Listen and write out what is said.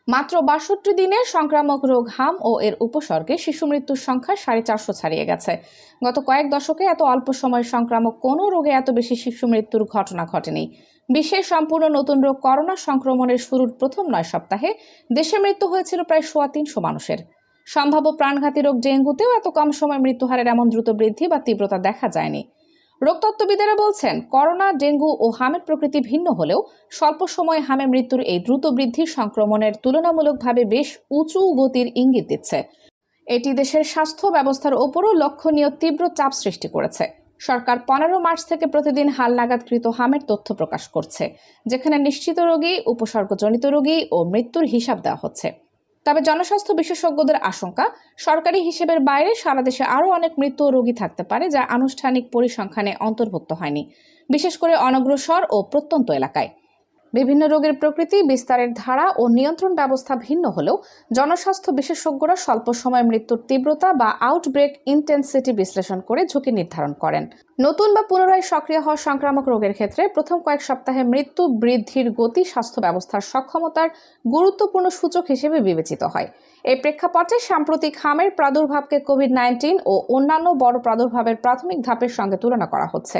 মাত্র ৬২ দিনে সংক্রামক রোগ হাম ও এর উপসর্গে শিশু মৃত্যুর সংখ্যা ৪৫০ ছাড়িয়ে গেছে। গত কয়েক দশকে এত অল্প সময়ে সংক্রামক কোনো রোগে এত বেশি শিশু মৃত্যুর ঘটনা ঘটেনি। বিশ্বের সম্পূর্ণ নতুন রোগ করোনা সংক্রমণের শুরুর প্রথম ৯ সপ্তাহে দেশে মৃত্যু হয়েছিল প্রায় ৩৫০ মানুষের। সম্ভাব্য প্রাণঘাতী রোগ ডেঙ্গুতেও এত কম সময়ে মৃত্যুহারের এমন দ্রুত বৃদ্ধি বা তীব্রতা দেখা যায়নি। রোগতত্ত্ববিদেরা বলছেন, করোনা, ডেঙ্গু ও হামের প্রকৃতি ভিন্ন হলেও স্বল্প সময়ে হামে মৃত্যুর এই দ্রুত বৃদ্ধি সংক্রমণের তুলনামূলকভাবে বেশ উঁচু গতির ইঙ্গিত দিচ্ছে। এটি দেশের স্বাস্থ্য ব্যবস্থার ওপরও লক্ষণীয় তীব্র চাপ সৃষ্টি করেছে। সরকার ১৫ মার্চ থেকে প্রতিদিন হালনাগাদকৃত হামের তথ্য প্রকাশ করছে, যেখানে নিশ্চিত রোগী, উপসর্গজনিত রোগী ও মৃত্যুর হিসাব দেওয়া হচ্ছে। তবে জনস্বাস্থ্য বিশেষজ্ঞদের আশঙ্কা, সরকারি হিসেবের বাইরে সারা দেশে আরও অনেক মৃত্যু ও রোগী থাকতে পারে যা আনুষ্ঠানিক পরিসংখ্যানে অন্তর্ভুক্ত হয়নি, বিশেষ করে অনগ্রসর ও প্রত্যন্ত এলাকায়। বিভিন্ন রোগের প্রকৃতি, বিস্তারের ধারা ও নিয়ন্ত্রণ ব্যবস্থা ভিন্ন হলেও জনস্বাস্থ্য বিশেষজ্ঞরা স্বল্প সময় মৃত্যুর তীব্রতা বা আউটব্রেক ইন্টেন্সিটি বিশ্লেষণ করে ঝুঁকি নির্ধারণ করেন। নতুন বা পুনরায় সক্রিয় হওয়া সংক্রামক রোগের ক্ষেত্রে প্রথম কয়েক সপ্তাহে মৃত্যু বৃদ্ধির গতি স্বাস্থ্য ব্যবস্থার সক্ষমতার গুরুত্বপূর্ণ সূচক হিসেবে বিবেচিত হয়। এই প্রেক্ষাপটে সাম্প্রতিক হামের প্রাদুর্ভাবকে কোভিড-১৯ ও অন্যান্য বড় প্রাদুর্ভাবের প্রাথমিক ধাপের সঙ্গে তুলনা করা হচ্ছে।